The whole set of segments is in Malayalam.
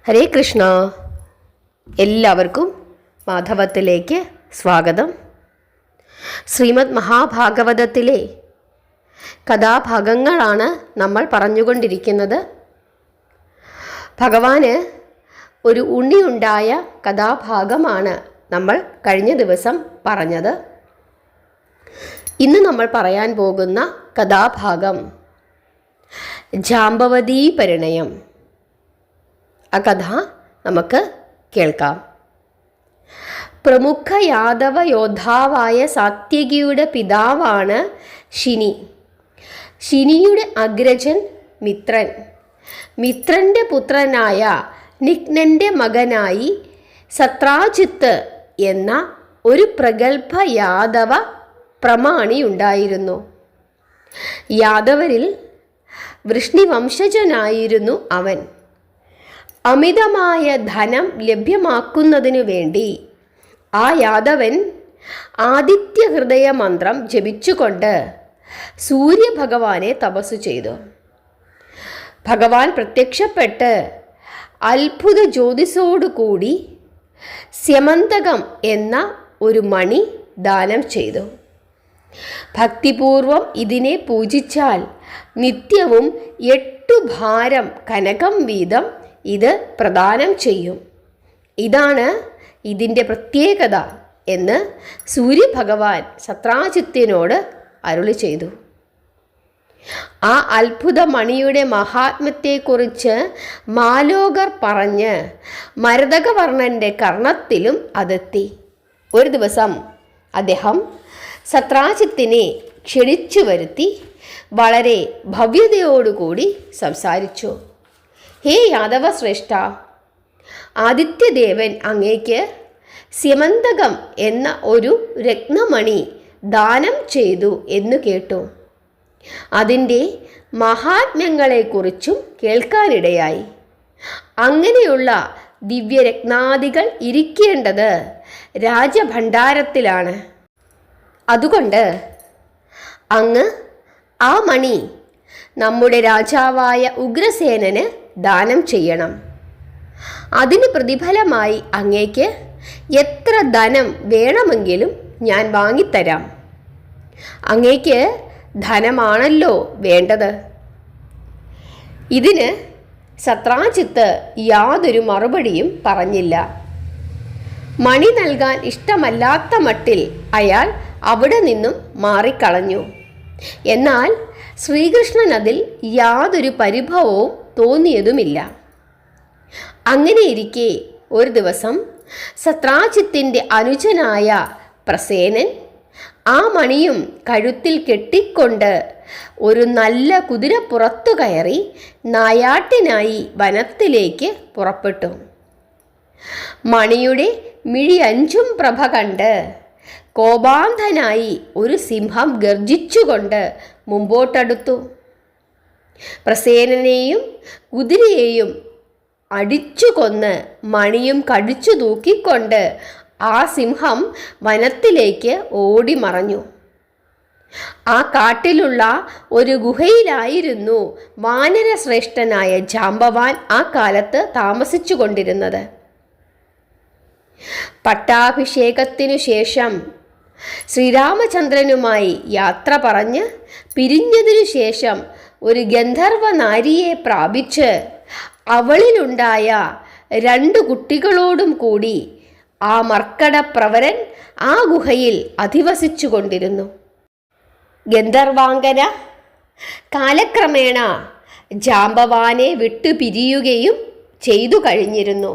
ഹരേ കൃഷ്ണ. എല്ലാവർക്കും മാധവത്തിലേക്ക് സ്വാഗതം. ശ്രീമദ് മഹാഭാഗവതത്തിലെ കഥാഭാഗങ്ങളാണ് നമ്മൾ പറഞ്ഞുകൊണ്ടിരിക്കുന്നത്. ഭഗവാന് ഒരു ഉണ്ണിയുണ്ടായ കഥാഭാഗമാണ് നമ്മൾ കഴിഞ്ഞ ദിവസം പറഞ്ഞത്. ഇന്ന് നമ്മൾ പറയാൻ പോകുന്ന കഥാഭാഗം ജാംബവതീ പരിണയം. ആ കഥ നമുക്ക് കേൾക്കാം. പ്രമുഖ യാദവ യോദ്ധാവായ സാത്യകിയുടെ പിതാവാണ് ശിനി. ശിനിയുടെ അഗ്രജൻ മിത്രൻ. മിത്രൻ്റെ പുത്രനായ നിഗ്നൻ്റെ മകനായി സത്രാജിത്ത് എന്ന ഒരു പ്രഗത്ഭ യാദവ പ്രമാണി ഉണ്ടായിരുന്നു. യാദവരിൽ വൃഷ്ണിവംശജനായിരുന്നു അവൻ. അമിതമായ ധനം ലഭ്യമാക്കുന്നതിനു വേണ്ടി ആ യാദവൻ ആദിത്യഹൃദയ മന്ത്രം ജപിച്ചുകൊണ്ട് സൂര്യഭഗവാനെ തപസ്സു ചെയ്തു. ഭഗവാൻ പ്രത്യക്ഷപ്പെട്ട് അത്ഭുത ജ്യോതിസോടുകൂടി സ്യമന്തകം എന്ന ഒരു മണി ദാനം ചെയ്തു. ഭക്തിപൂർവം ഇതിനെ പൂജിച്ചാൽ നിത്യവും 8 ഭാരം കനകം വീതം ഇത് പ്രദാനം ചെയ്യും. ഇതാണ് ഇതിൻ്റെ പ്രത്യേകത എന്ന് സൂര്യഭഗവാൻ സത്രാജിത്തിനോട് അരുളി ചെയ്തു. ആ അത്ഭുത മണിയുടെ മഹാത്മ്യത്തെക്കുറിച്ച് മാലോകർ പറഞ്ഞ് മരതകവർണ്ണൻ്റെ കർണത്തിലും അതെത്തി. ഒരു ദിവസം അദ്ദേഹം സത്രാജിത്തിനെ ക്ഷണിച്ചു വരുത്തി വളരെ ഭവ്യതയോടുകൂടി സംസാരിച്ചു. ഹേ യാദവ ശ്രേഷ്ഠ, ആദിത്യദേവൻ അങ്ങേക്ക് സ്യമന്തകം എന്ന ഒരു രത്നമണി ദാനം ചെയ്തു എന്നു കേട്ടു. അതിൻ്റെ മഹാത്മ്യങ്ങളെക്കുറിച്ചും കേൾക്കാനിടയായി. അങ്ങനെയുള്ള ദിവ്യരത്നാദികൾ ഇരിക്കേണ്ടത് രാജഭണ്ഡാരത്തിലാണ്. അതുകൊണ്ട് അങ്ങ് ആ മണി നമ്മുടെ രാജാവായ ഉഗ്രസേനന് ദാനം ചെയ്യണം. അതിന് പ്രതിഫലമായി അങ്ങേക്ക് എത്ര ധനം വേണമെങ്കിലും ഞാൻ വാങ്ങിത്തരാം. അങ്ങേക്ക് ധനമാണല്ലോ വേണ്ടത്. ഇതിന് സത്രാജിത്ത് യാതൊരു മറുപടിയും പറഞ്ഞില്ല. മണി നൽകാൻ ഇഷ്ടമല്ലാത്ത മട്ടിൽ അയാൾ അവിടെ നിന്നും മാറിക്കളഞ്ഞു. എന്നാൽ ശ്രീകൃഷ്ണൻ അതിൽ യാതൊരു പരിഭവവും തോന്നിയതുമില്ല. അങ്ങനെയിരിക്കെ ഒരു ദിവസം സത്രാജിത്തിൻ്റെ അനുജനായ പ്രസേനൻ ആ മണിയും കഴുത്തിൽ കെട്ടിക്കൊണ്ട് ഒരു നല്ല കുതിരപ്പുറത്തു കയറി നായാട്ടിനായി വനത്തിലേക്ക് പുറപ്പെട്ടു. മണിയുടെ മിഴി 5 പ്രഭ കണ്ട് കോപാന്ധനായി ഒരു സിംഹം ഗർജിച്ചുകൊണ്ട് മുമ്പോട്ടടുത്തു. പ്രസേനനെയും കുതിരയെയും അടിച്ചു കൊന്ന് മണിയും കടിച്ചു തൂക്കിക്കൊണ്ട് ആ സിംഹം വനത്തിലേക്ക് ഓടി മറഞ്ഞു. ആ കാട്ടിലുള്ള ഒരു ഗുഹയിലായിരുന്നു വാനരശ്രേഷ്ഠനായ ജാംബവാൻ ആ കാലത്ത് താമസിച്ചു കൊണ്ടിരുന്നത്. പട്ടാഭിഷേകത്തിനു ശേഷം ശ്രീരാമചന്ദ്രനുമായി യാത്ര പറഞ്ഞ് പിരിഞ്ഞതിനു ശേഷം ഒരു ഗന്ധർവ നാരിയെ പ്രാപിച്ച് അവളിലുണ്ടായ 2 കുട്ടികളോടും കൂടി ആ മർക്കടപ്രവരൻ ആ ഗുഹയിൽ അധിവസിച്ചു കൊണ്ടിരുന്നു. ഗന്ധർവാംഗന കാലക്രമേണ ജാംബവാനെ വിട്ടുപിരിയുകയും ചെയ്തു കഴിഞ്ഞിരുന്നു.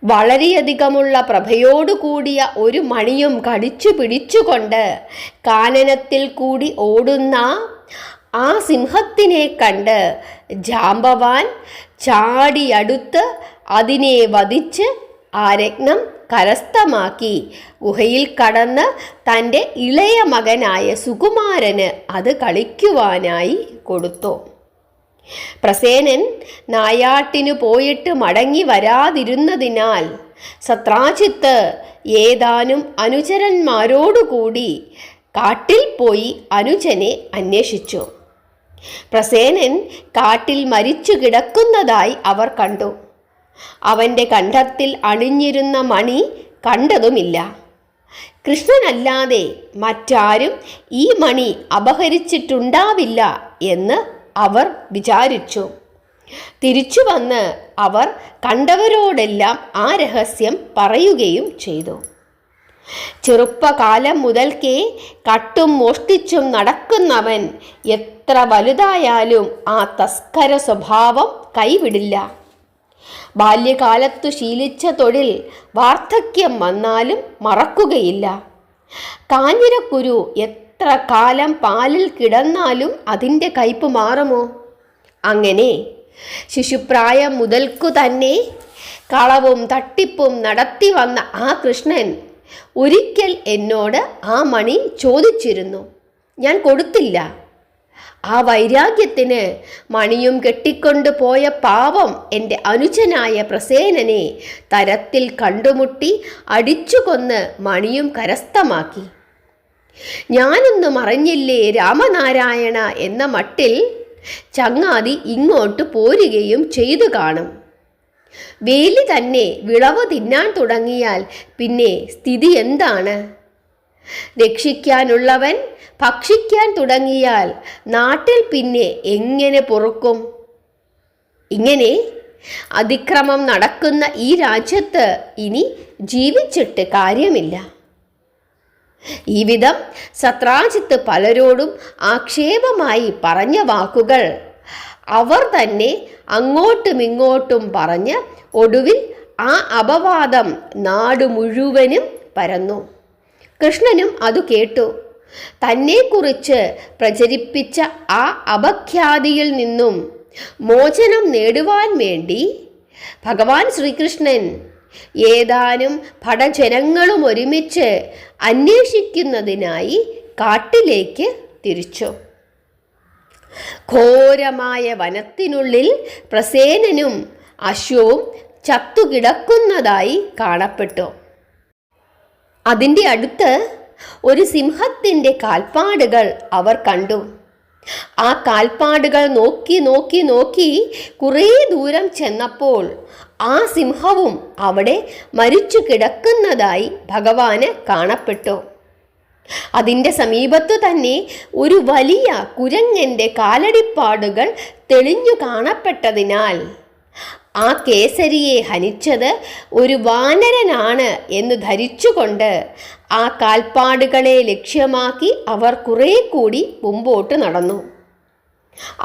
വളരെയധികമുള്ള പ്രഭയോടുകൂടിയ ഒരു മണിയും കടിച്ചു പിടിച്ചുകൊണ്ട് കാനനത്തിൽ കൂടി ഓടുന്ന ആ സിംഹത്തിനെ കണ്ട് ജാംബവാൻ ചാടിയടുത്ത് അതിനെ വധിച്ച് ആ രത്നം കരസ്ഥമാക്കി ഗുഹയിൽ കടന്ന് തൻ്റെ ഇളയ മകനായ സുകുമാരന് അത് കളിക്കുവാനായി കൊടുത്തു. പ്രസേനൻ നായാട്ടിനു പോയിട്ട് മടങ്ങി വരാതിരുന്നതിനാൽ സത്രാജിത്ത് ഏതാനും അനുചരന്മാരോടുകൂടി കാട്ടിൽ പോയി അനുജനെ അന്വേഷിച്ചു. പ്രസേനൻ കാട്ടിൽ മരിച്ചു കിടക്കുന്നതായി അവർ കണ്ടു. അവൻ്റെ കണ്ഠത്തിൽ അണിഞ്ഞിരുന്ന മണി കണ്ടതുമില്ല. കൃഷ്ണനല്ലാതെ മറ്റാരും ഈ മണി അപഹരിച്ചിട്ടുണ്ടാവില്ല എന്ന് അവർ വിചാരിച്ചു. തിരിച്ചു വന്ന് അവർ കണ്ടവരോടെല്ലാം ആ രഹസ്യം പറയുകയും ചെയ്തു. ചെറുപ്പകാലം മുതൽക്കേ കട്ടും മോഷ്ടിച്ചും നടക്കുന്നവൻ എത്ര വലുതായാലും ആ തസ്കര സ്വഭാവം കൈവിടില്ല. ബാല്യകാലത്തു ശീലിച്ച തൊഴിൽ വാർദ്ധക്യം വന്നാലും മറക്കുകയില്ല. കാഞ്ഞിരക്കുരു എത്ര കാലം പാലിൽ കിടന്നാലും അതിൻ്റെ കയ്പ് മാറുമോ? അങ്ങനെ ശിശുപ്രായം മുതൽക്കു തന്നെ കളവും തട്ടിപ്പും നടത്തി വന്ന ആ കൃഷ്ണൻ ഒരിക്കൽ എന്നോട് ആ മണി ചോദിച്ചിരുന്നു. ഞാൻ കൊടുത്തില്ല. ആ വൈരാഗ്യത്തിന് മണിയും കെട്ടിക്കൊണ്ടു പോയ പാവം എൻ്റെ അനുജനായ പ്രസേനനെ തരത്തിൽ കണ്ടുമുട്ടി അടിച്ചു കൊന്ന് മണിയും കരസ്ഥമാക്കി. ഞാനൊന്നും അറിഞ്ഞില്ലേ രാമനാരായണ എന്ന മട്ടിൽ ചങ്ങാതി ഇങ്ങോട്ട് പോരുകയും ചെയ്തു കാണും. വേലി തന്നെ വിളവ് തിന്നാൻ തുടങ്ങിയാൽ പിന്നെ സ്ഥിതി എന്താണ്? രക്ഷിക്കാനുള്ളവൻ ഭക്ഷിക്കാൻ തുടങ്ങിയാൽ നാട്ടിൽ പിന്നെ എങ്ങനെ പൊറുക്കും? ഇങ്ങനെ അതിക്രമം നടക്കുന്ന ഈ രാജ്യത്ത് ഇനി ജീവിച്ചിട്ട് കാര്യമില്ല. ഈ വിധം സത്രാജിത്ത് പലരോടും ആക്ഷേപമായി പറഞ്ഞ വാക്കുകൾ അവർ തന്നെ അങ്ങോട്ടും ഇങ്ങോട്ടും പറഞ്ഞ് ഒടുവിൽ ആ അപവാദം നാടു മുഴുവനും പരന്നു. കൃഷ്ണനും അത് കേട്ടു. തന്നെക്കുറിച്ച് പ്രചരിപ്പിച്ച ആ അപഖ്യാതിയിൽ നിന്നും മോചനം നേടുവാൻ വേണ്ടി ഭഗവാൻ ശ്രീകൃഷ്ണൻ ഏതാനും ഭടജനങ്ങളും ഒരുമിച്ച് അന്വേഷിക്കുന്നതിനായി കാട്ടിലേക്ക് തിരിച്ചു. ഘോരമായ വനത്തിനുള്ളിൽ പ്രസേനനും അശ്വവും ചത്തുകിടക്കുന്നതായി കാണപ്പെട്ടു. അതിൻ്റെ അടുത്ത് ഒരു സിംഹത്തിൻ്റെ കാൽപ്പാടുകൾ അവർ കണ്ടു. ആ കാൽപ്പാടുകൾ നോക്കി നോക്കി നോക്കി കുറേ ദൂരം ചെന്നപ്പോൾ ആ സിംഹവും അവിടെ മരിച്ചു കിടക്കുന്നതായി ഭഗവാന് കാണപ്പെട്ടു. അതിൻ്റെ സമീപത്തു തന്നെ ഒരു വലിയ കുരങ്ങൻ്റെ കാലടിപ്പാടുകൾ തെളിഞ്ഞു കാണപ്പെട്ടതിനാൽ ആ കേസരിയെ ഹനിച്ചത് ഒരു വാനരനാണ് എന്ന് ധരിച്ചുകൊണ്ട് ആ കാൽപ്പാടുകളെ ലക്ഷ്യമാക്കി അവർ കുറേ കൂടി മുമ്പോട്ട് നടന്നു.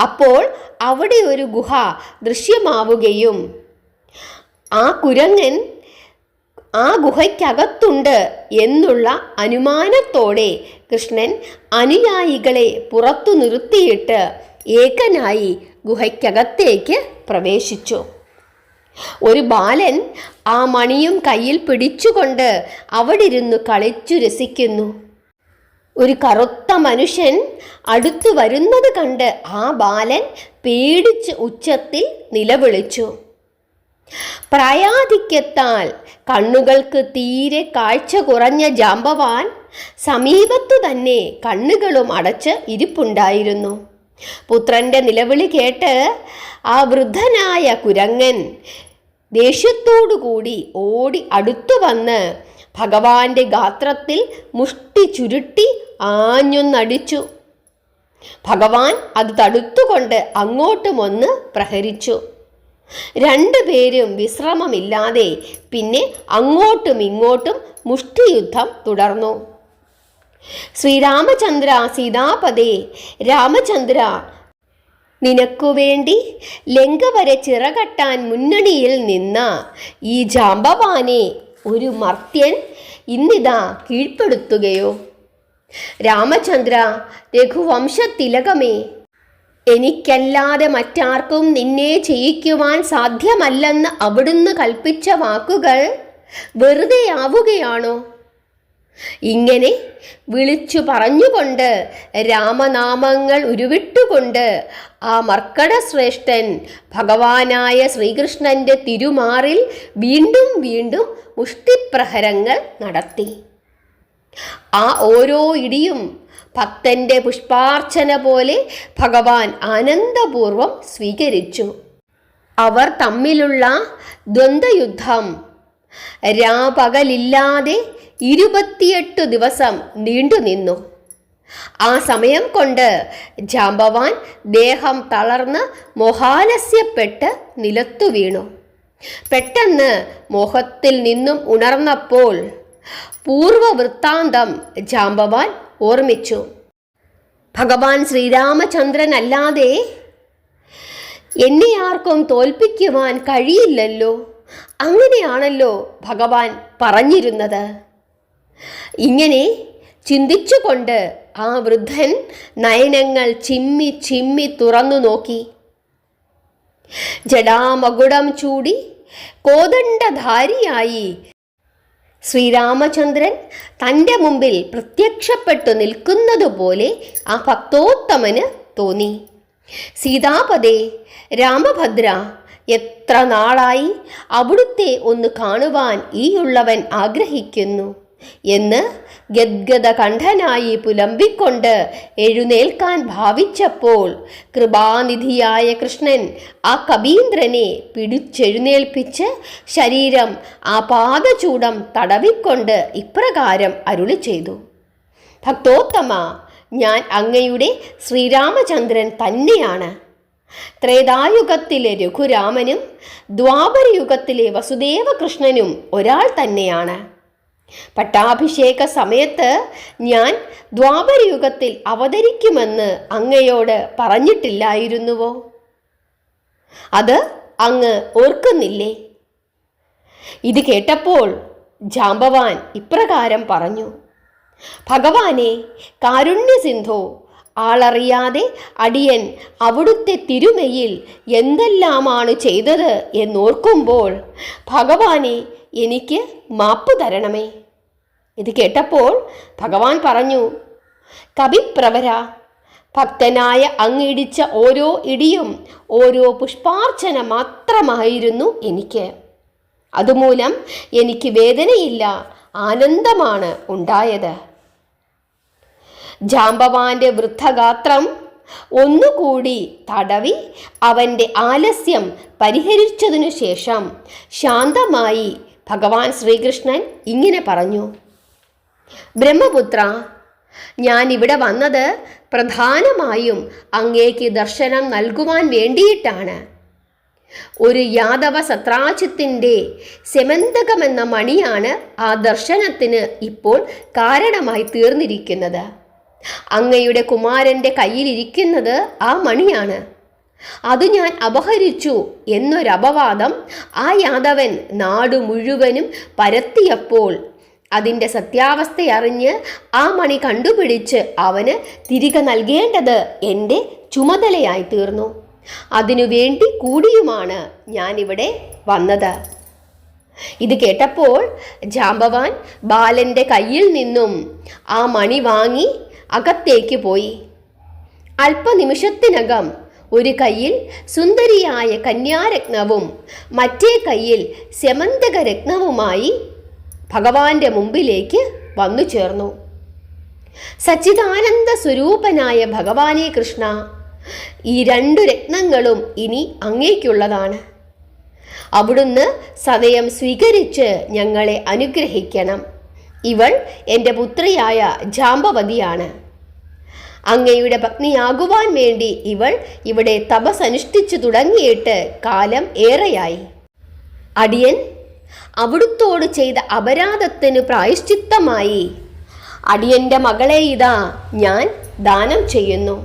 അപ്പോൾ അവിടെ ഒരു ഗുഹ ദൃശ്യമാവുകയും ആ കുരങ്ങൻ ആ ഗുഹയ്ക്കകത്തുണ്ട് എന്നുള്ള അനുമാനത്തോടെ കൃഷ്ണൻ അനുയായികളെ പുറത്തു നിർത്തിയിട്ട് ഏകനായി ഗുഹയ്ക്കകത്തേക്ക് പ്രവേശിച്ചു. ഒരു ബാലൻ ആ മണിയും കയ്യിൽ പിടിച്ചുകൊണ്ട് അവിടെ ഇരുന്നു കളിച്ചു രസിക്കുന്നു. ഒരു കറുത്ത മനുഷ്യൻ അടുത്തു വരുന്നത് കണ്ട് ആ ബാലൻ പേടിച്ച് ഉച്ചത്തിൽ നിലവിളിച്ചു. പ്രായാധിക്യത്താൽ കണ്ണുകൾക്ക് തീരെ കാഴ്ച കുറഞ്ഞ ജാമ്പവാൻ സമീപത്തു തന്നെ കണ്ണുകളും അടച്ച് ഇരിപ്പുണ്ടായിരുന്നു. പുത്രൻ്റെ നിലവിളി കേട്ട് ആ വൃദ്ധനായ കുരങ്ങൻ ദേഷ്യത്തോടുകൂടി ഓടി അടുത്തു വന്ന് ഭഗവാന്റെ ഗാത്രത്തിൽ മുഷ്ടി ചുരുട്ടി ആഞ്ഞൊന്നടിച്ചു. ഭഗവാൻ അത് തടുത്തുകൊണ്ട് അങ്ങോട്ടുമൊന്ന് പ്രഹരിച്ചു. രണ്ടുപേരും വിശ്രമമില്ലാതെ പിന്നെ അങ്ങോട്ടും ഇങ്ങോട്ടും മുഷ്ടിയുദ്ധം തുടർന്നു. ശ്രീരാമചന്ദ്ര സീതാപദേ, രാമചന്ദ്ര, നിനക്കു വേണ്ടി ലങ്ക വരെ ചിറകട്ടാൻ മുന്നണിയിൽ നിന്ന ഈ ജാമ്പവാനെ ഒരു മർത്യൻ ഇന്നിതാ കീഴ്പ്പെടുത്തുകയോ? രാമചന്ദ്ര, രഘുവംശത്തിലകമേ, എനിക്കല്ലാതെ മറ്റാർക്കും നിന്നെ ചെയ്യിക്കുവാൻ സാധ്യമല്ലെന്ന് അവിടുന്ന് കൽപ്പിച്ച വാക്കുകൾ വെറുതെയാവുകയാണോ? ഇങ്ങനെ വിളിച്ചു പറഞ്ഞുകൊണ്ട് രാമനാമങ്ങൾ ഉരുവിട്ടുകൊണ്ട് ആ മർക്കടശ്രേഷ്ഠൻ ഭഗവാനായ ശ്രീകൃഷ്ണന്റെ തിരുമാറിൽ വീണ്ടും വീണ്ടും മുഷ്ടിപ്രഹരങ്ങൾ നടത്തി. ആ ഓരോ ഇടിയും ഭക്തന്റെ പുഷ്പാർച്ചന പോലെ ഭഗവാൻ ആനന്ദപൂർവം സ്വീകരിച്ചു. അവർ തമ്മിലുള്ള ദ്വന്ദ്വയുദ്ധം രാപകലില്ലാതെ 28 ദിവസം നീണ്ടുനിന്നു. ആ സമയം കൊണ്ട് ജാംബവാൻ ദേഹം തളർന്ന് മോഹാലസ്യപ്പെട്ട് നിലത്തു വീണു. പെട്ടെന്ന് മോഹത്തിൽ നിന്നും ഉണർന്നപ്പോൾ പൂർവവൃത്താന്തം ജാംബവാൻ ഓർമ്മിച്ചു. ഭഗവാൻ ശ്രീരാമചന്ദ്രൻ അല്ലാതെ എന്നെ ആർക്കും തോൽപ്പിക്കുവാൻ കഴിയില്ലല്ലോ, അങ്ങനെയാണല്ലോ ഭഗവാൻ പറഞ്ഞിരുന്നത്. ഇങ്ങനെ ചിന്തിച്ചുകൊണ്ട് ആ വൃദ്ധൻ നയനങ്ങൾ ചിമ്മി ചിമ്മി തുറന്നു നോക്കി. ജടാമകുടം ചൂടി കോദണ്ഡധാരിയായി ശ്രീരാമചന്ദ്രൻ തൻ്റെ മുമ്പിൽ പ്രത്യക്ഷപ്പെട്ടു നിൽക്കുന്നതുപോലെ ആ ഭക്തോത്തമന് തോന്നി. സീതാപദേ, രാമഭദ്ര, എത്ര നാളായി അവിടുത്തെ ഒന്ന് കാണുവാൻ ഈ ഉള്ളവൻ ആഗ്രഹിക്കുന്നു എന്ന് ഗദ്ഗദ കണ്ഠനായി പുലമ്പിക്കൊണ്ട് എഴുന്നേൽക്കാൻ ഭാവിച്ചപ്പോൾ കൃപാനിധിയായ കൃഷ്ണൻ ആ കബീന്ദ്രനെ പിടിച്ചെഴുന്നേൽപ്പിച്ച് ശരീരം ആ പാദചൂടം തടവിക്കൊണ്ട് ഇപ്രകാരം അരുളി ചെയ്തു: ഭക്തോത്തമ, ഞാൻ അങ്ങയുടെ ശ്രീരാമചന്ദ്രൻ തന്നെയാണ്. ത്രേതായുഗത്തിലെ രഘുരാമനും ദ്വാപരയുഗത്തിലെ വസുദേവകൃഷ്ണനും ഒരാൾ തന്നെയാണ്. പട്ടാഭിഷേക സമയത്ത് ഞാൻ ദ്വാപരയുഗത്തിൽ അവതരിക്കുമെന്ന് അങ്ങയോട് പറഞ്ഞിട്ടില്ലായിരുന്നുവോ? അത് അങ്ങ് ഓർക്കുന്നില്ലേ? ഇത് കേട്ടപ്പോൾ ജാംബവാൻ ഇപ്രകാരം പറഞ്ഞു: ഭഗവാനെ, കാരുണ്യസിന്ധോ, ആളറിയാതെ അടിയൻ അവിടുത്തെ തിരുമയിൽ എന്തെല്ലാമാണ് ചെയ്തത് എന്നോർക്കുമ്പോൾ ഭഗവാനെ, എനിക്ക് മാപ്പ് തരണമേ. ഇത് കേട്ടപ്പോൾ ഭഗവാൻ പറഞ്ഞു: കവിപ്രവര, ഭക്തനായ അങ്ങിടിച്ച ഓരോ ഇടിയും ഓരോ പുഷ്പാർച്ചന മാത്രമായിരുന്നു എനിക്ക്. അതുമൂലം എനിക്ക് വേദനയില്ല, ആനന്ദമാണ് ഉണ്ടായത്. ജാംബവാന്റെ വൃദ്ധഗാത്രം ഒന്നുകൂടി തടവി അവൻ്റെ ആലസ്യം പരിഹരിച്ചതിനു ശേഷം ശാന്തമായി ഭഗവാൻ ശ്രീകൃഷ്ണൻ ഇങ്ങനെ പറഞ്ഞു: ബ്രഹ്മപുത്ര, ഞാൻ ഇവിടെ വന്നത് പ്രധാനമായും അങ്ങേക്ക് ദർശനം നൽകുവാൻ വേണ്ടിയിട്ടാണ്. ഒരു യാദവ സത്രാജിത്തിൻ്റെ സെമന്തകമെന്ന മണിയാണ് ആ ദർശനത്തിന് ഇപ്പോൾ കാരണമായി തീർന്നിരിക്കുന്നത്. അങ്ങയുടെ കുമാരൻ്റെ കയ്യിലിരിക്കുന്നത് ആ മണിയാണ്. അത് ഞാൻ അപഹരിച്ചു എന്നൊരപവാദം ആ യാദവൻ നാടു മുഴുവനും പരത്തിയപ്പോൾ അതിൻ്റെ സത്യാവസ്ഥയറിഞ്ഞ് ആ മണി കണ്ടുപിടിച്ച് അവന് തിരികെ നൽകേണ്ടത് എൻ്റെ ചുമതലയായി തീർന്നു. അതിനുവേണ്ടി കൂടിയുമാണ് ഞാനിവിടെ വന്നത്. ഇത് കേട്ടപ്പോൾ ജാംബവാൻ ബാലൻ്റെ കയ്യിൽ നിന്നും ആ മണി വാങ്ങി അകത്തേക്ക് പോയി. അല്പനിമിഷത്തിനകം ഒരു കയ്യിൽ സുന്ദരിയായ കന്യാരത്നവും മറ്റേ കയ്യിൽ സെമന്തകരത്നവുമായി ഭഗവാന്റെ മുമ്പിലേക്ക് വന്നു ചേർന്നു. സച്ചിദാനന്ദ സ്വരൂപനായ ഭഗവാനെ കൃഷ്ണ, ഈ 2 രത്നങ്ങളും ഇനി അങ്ങേക്കുള്ളതാണ്. അവിടുന്ന് സദയം സ്വീകരിച്ച് ഞങ്ങളെ അനുഗ്രഹിക്കണം. ഇവൾ എൻ്റെ പുത്രിയായ ജാംബവതിയാണ്. അങ്ങയുടെ പത്നിയാകുവാൻ വേണ്ടി ഇവൾ ഇവിടെ തപസ്സനുഷ്ഠിച്ചു തുടങ്ങിയിട്ട് കാലം ഏറെയായി. അടിയൻ അവിടുത്തോട് ചെയ്ത അപരാധത്തിന് പ്രായശ്ചിത്തമായി അടിയൻ്റെ മകളെ ഇതാ ഞാൻ ദാനം ചെയ്യുന്നു.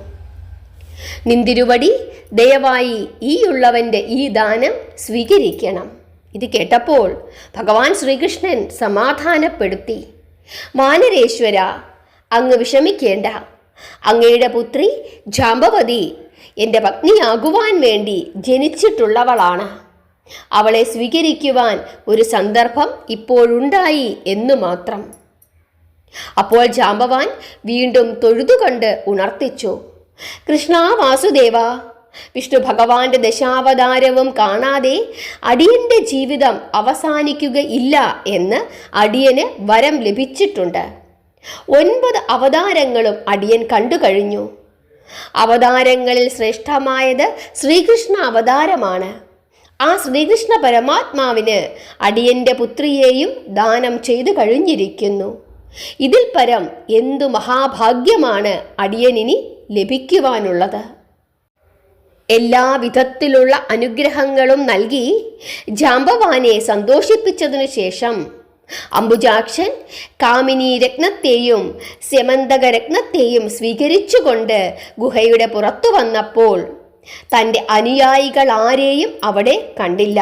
നിന്തിരുവടി, ദയവായി ഈ ഉള്ളവൻ്റെ ഈ ദാനം സ്വീകരിക്കണം. ഇത് കേട്ടപ്പോൾ ഭഗവാൻ ശ്രീകൃഷ്ണൻ സമാധാനപ്പെടുത്തി: വാനരേശ്വര, അങ്ങ് വിഷമിക്കേണ്ട. അങ്ങയുടെ പുത്രി ജാംബവതി എൻ്റെ പത്നിയാകുവാൻ വേണ്ടി ജനിച്ചിട്ടുള്ളവളാണ്. അവളെ സ്വീകരിക്കുവാൻ ഒരു സന്ദർഭം ഇപ്പോഴുണ്ടായി എന്നു മാത്രം. അപ്പോൾ ജാംബവാൻ വീണ്ടും തൊഴുതുകൊണ്ട് ഉണർത്തിച്ചു: കൃഷ്ണ വാസുദേവ, വിഷ്ണു ഭഗവാന്റെ ദശാവതാരവും കാണാതെ അടിയന്റെ ജീവിതം അവസാനിക്കുകയില്ല എന്ന് അടിയന് വരം ലഭിച്ചിട്ടുണ്ട്. 9 അവതാരങ്ങളും അടിയൻ കണ്ടു കഴിഞ്ഞു. അവതാരങ്ങളിൽ ശ്രേഷ്ഠമായത് ശ്രീകൃഷ്ണ അവതാരമാണ്. ആ ശ്രീകൃഷ്ണ പരമാത്മാവിന് അടിയന്റെ പുത്രിയെയും ദാനം ചെയ്തു കഴിഞ്ഞിരിക്കുന്നു. ഇതിൽ പരം എന്തു മഹാഭാഗ്യമാണ് അടിയനിനി ലഭിക്കുവാനുള്ളത്. എല്ലാ വിധത്തിലുള്ള അനുഗ്രഹങ്ങളും നൽകി ജാംബവാനെ സന്തോഷിപ്പിച്ചതിനു ശേഷം അംബുജാക്ഷൻ കാമിനി രത്നത്തെയും സ്യമന്തക രത്നത്തെയും സ്വീകരിച്ചുകൊണ്ട് ഗുഹയുടെ പുറത്തു വന്നപ്പോൾ തൻ്റെ അനുയായികൾ ആരെയും അവിടെ കണ്ടില്ല.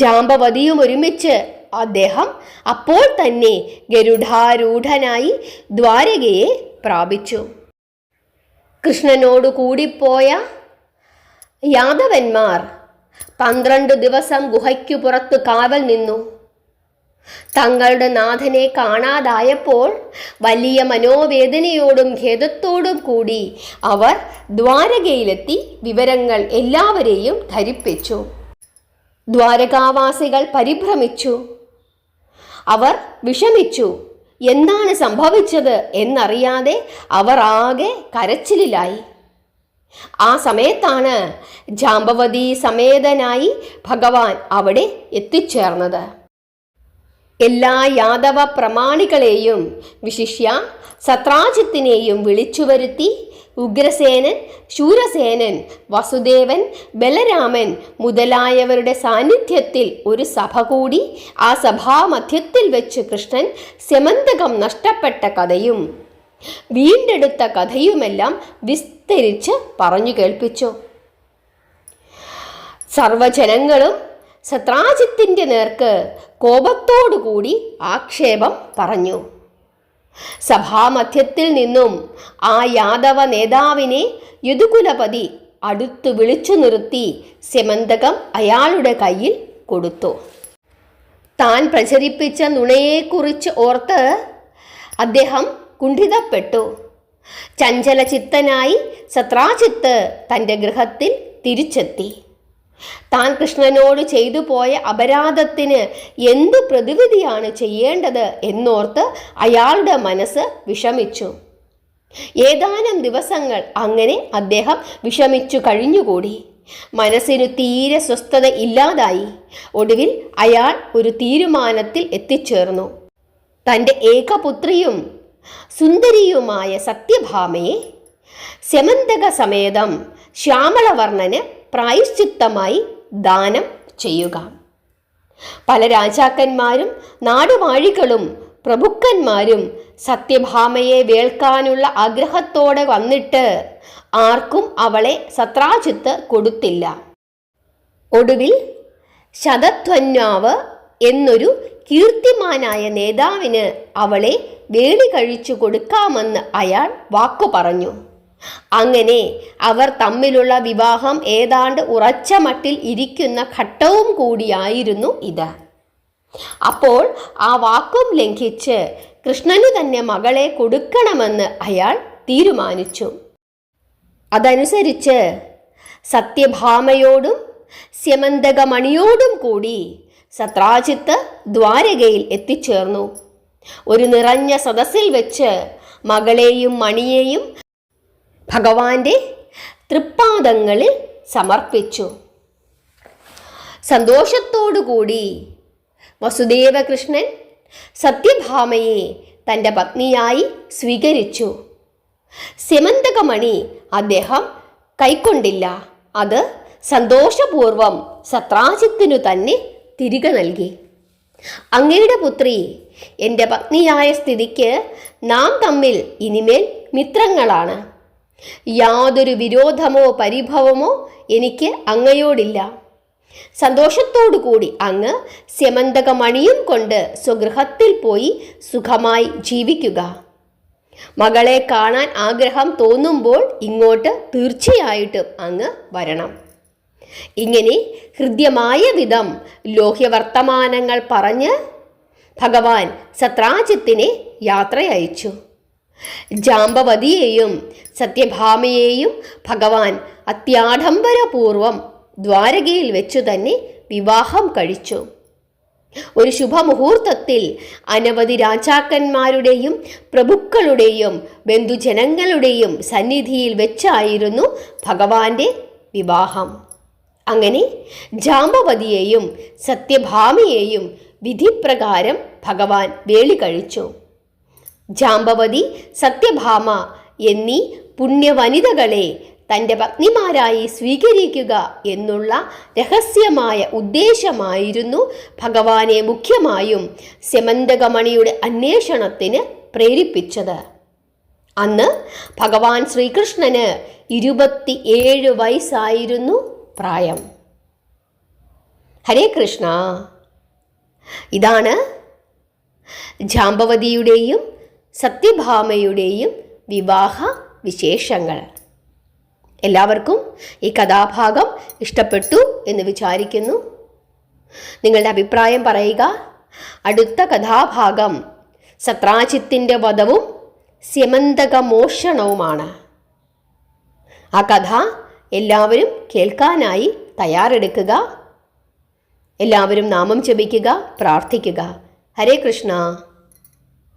ജാംബവതിയും ഒരുമിച്ച് അദ്ദേഹം അപ്പോൾ തന്നെ ഗരുഡാരൂഢനായി ദ്വാരകയെ പ്രാപിച്ചു. കൃഷ്ണനോടു കൂടിപ്പോയ യാദവന്മാർ 12 ദിവസം ഗുഹയ്ക്കു പുറത്ത് കാവൽ നിന്നു. തങ്ങളുടെ നാഥനെ കാണാതായപ്പോൾ വലിയ മനോവേദനയോടും ഖേദത്തോടും കൂടി അവർ ദ്വാരകയിലെത്തി വിവരങ്ങൾ എല്ലാവരെയും ധരിപ്പിച്ചു. ദ്വാരകാവാസികൾ പരിഭ്രമിച്ചു. അവർ വിഷമിച്ചു. എന്താണ് സംഭവിച്ചത് എന്നറിയാതെ അവർ ആകെ കരച്ചിലിലായി. ആ സമയത്താണ് ജാംബവതി സമേതനായി ഭഗവാൻ അവിടെ എത്തിച്ചേർന്നത്. എല്ലാ യാദവ പ്രമാണികളെയും വിശിഷ്യ സത്രാജിത്തിനെയും വിളിച്ചു വരുത്തി ഉഗ്രസേനൻ, ശൂരസേനൻ, വസുദേവൻ, ബലരാമൻ മുതലായവരുടെ സാന്നിധ്യത്തിൽ ഒരു സഭ കൂടി. ആ സഭാമധ്യത്തിൽ വെച്ച് കൃഷ്ണൻ സ്യമന്തകം നഷ്ടപ്പെട്ട കഥയും വീണ്ടെടുത്ത കഥയുമെല്ലാം വിസ്തരിച്ച് പറഞ്ഞു കേൾപ്പിച്ചു. സർവജനങ്ങളും സത്രാജിത്തിൻ്റെ നേർക്ക് കോപത്തോടുകൂടി ആക്ഷേപം പറഞ്ഞു. സഭാമധ്യത്തിൽ നിന്നും ആ യാദവ നേതാവിനെ യദുകുലപതി അടുത്തു വിളിച്ചു നിർത്തി സ്യമന്തകം അയാളുടെ കയ്യിൽ കൊടുത്തു. താൻ പ്രചരിപ്പിച്ച നുണയെക്കുറിച്ച് ഓർത്ത് അദ്ദേഹം കുണ്ഠിതപ്പെട്ടു. ചഞ്ചലചിത്തനായി സത്രാജിത്ത് തൻ്റെ ഗൃഹത്തിൽ തിരിച്ചെത്തി. താൻ കൃഷ്ണനോട് ചെയ്തു പോയ അപരാധത്തിന് എന്തു പ്രതിവിധിയാണ് ചെയ്യേണ്ടത് എന്നോർത്ത് അയാളുടെ മനസ്സ് വിഷമിച്ചു. ഏതാനും ദിവസങ്ങൾ അങ്ങനെ അദ്ദേഹം വിഷമിച്ചു കഴിഞ്ഞുകൂടി. മനസ്സിനു തീരെ സ്വസ്ഥത ഇല്ലാതായി. ഒടുവിൽ അയാൾ ഒരു തീരുമാനത്തിൽ എത്തിച്ചേർന്നു. തൻ്റെ ഏകപുത്രിയും സുന്ദരിയുമായ സത്യഭാമയെ സ്യമന്തക സമേതം ശ്യാമളവർണ്ണന് പ്രായശ്ചിത്തമായി ദാനം ചെയ്യുക. പല രാജാക്കന്മാരും നാടുവാഴികളും പ്രഭുക്കന്മാരും സത്യഭാമയെ വേൾക്കാനുള്ള ആഗ്രഹത്തോടെ വന്നിട്ട് ആർക്കും അവളെ സത്രാജിത്ത് കൊടുത്തില്ല. ഒടുവിൽ ശതധ്വന്യാവ് എന്നൊരു കീർത്തിമാനായ നേതാവിന് അവളെ വേളി കഴിച്ചു കൊടുക്കാമെന്ന് അയാൾ വാക്കു പറഞ്ഞു. അങ്ങനെ അവർ തമ്മിലുള്ള വിവാഹം ഏതാണ്ട് ഉറച്ച മട്ടിൽ ഇരിക്കുന്ന ഘട്ടവും കൂടിയായിരുന്നു ഇത്. അപ്പോൾ ആ വാക്കും ലംഘിച്ച് കൃഷ്ണന് തന്നെ മകളെ കൊടുക്കണമെന്ന് അയാൾ തീരുമാനിച്ചു. അതനുസരിച്ച് സത്യഭാമയോടും സ്യമന്തകമണിയോടും കൂടി സത്രാജിത്ത് ദ്വാരകയിൽ എത്തിച്ചേർന്നു. ഒരു നിറഞ്ഞ സദസ്സിൽ വെച്ച് മകളെയും മണിയെയും ഭഗവാന്റെ തൃപ്പാദങ്ങളിൽ സമർപ്പിച്ചു. സന്തോഷത്തോടുകൂടി വസുദേവകൃഷ്ണൻ സത്യഭാമയെ തൻ്റെ പത്നിയായി സ്വീകരിച്ചു. സ്യമന്തകമണി അദ്ദേഹം കൈക്കൊണ്ടില്ല. അത് സന്തോഷപൂർവം സത്രാജിത്തിനു തന്നെ തിരികെ നൽകി. അങ്ങയുടെ പുത്രി എൻ്റെ പത്നിയായ സ്ഥിതിക്ക് നാം തമ്മിൽ ഇനിമേൽ മിത്രങ്ങളാണ്. യാതൊരു വിരോധമോ പരിഭവമോ എനിക്ക് അങ്ങയോടില്ല. സന്തോഷത്തോടുകൂടി അങ്ങ് സ്യമന്തകമണിയും കൊണ്ട് സ്വഗൃഹത്തിൽ പോയി സുഖമായി ജീവിക്കുക. മകളെ കാണാൻ ആഗ്രഹം തോന്നുമ്പോൾ ഇങ്ങോട്ട് തീർച്ചയായിട്ടും അങ്ങ് വരണം. ഇങ്ങനെ ഹൃദ്യമായ വിധം ലോഹ്യവർത്തമാനങ്ങൾ പറഞ്ഞ് ഭഗവാൻ സത്രാജിത്തിനെ യാത്രയയച്ചു. ജാംബവതിയെയും സത്യഭാമയെയും ഭഗവാൻ അത്യാഡംബരപൂർവം ദ്വാരകയിൽ വെച്ചു തന്നെ വിവാഹം കഴിച്ചു. ഒരു ശുഭമുഹൂർത്തത്തിൽ അനവധി രാജാക്കന്മാരുടെയും പ്രഭുക്കളുടെയും ബന്ധുജനങ്ങളുടെയും സന്നിധിയിൽ വെച്ചായിരുന്നു ഭഗവാന്റെ വിവാഹം. അങ്ങനെ ജാമ്പവതിയെയും സത്യഭാമയെയും വിധിപ്രകാരം ഭഗവാൻ വേളി കഴിച്ചു. ജാമ്പവതി, സത്യഭാമ എന്നീ പുണ്യവനിതകളെ തൻ്റെ പത്നിമാരായി സ്വീകരിക്കുക എന്നുള്ള രഹസ്യമായ ഉദ്ദേശമായിരുന്നു ഭഗവാനെ മുഖ്യമായും സ്യമന്തകമണിയുടെ അന്വേഷണത്തിന് പ്രേരിപ്പിച്ചത്. അന്ന് ഭഗവാൻ ശ്രീകൃഷ്ണന് 27 വയസ്സായിരുന്നു പ്രായം. ഹരേ കൃഷ്ണ. ഇതാണ് ജാമ്പവതിയുടെയും സത്യഭാമയുടെയും വിവാഹ വിശേഷങ്ങൾ. എല്ലാവർക്കും ഈ കഥാഭാഗം ഇഷ്ടപ്പെട്ടു എന്ന് വിചാരിക്കുന്നു. നിങ്ങളുടെ അഭിപ്രായം പറയുക. അടുത്ത കഥാഭാഗം സത്രാജിത്തിൻ്റെ വധവും സ്യമന്തക മോഷണവുമാണ്. ആ കഥ എല്ലാവരും കേൾക്കാനായി തയ്യാറെടുക്കുക. എല്ലാവരും നാമം ജപിക്കുക, പ്രാർത്ഥിക്കുക. ഹരേ കൃഷ്ണ.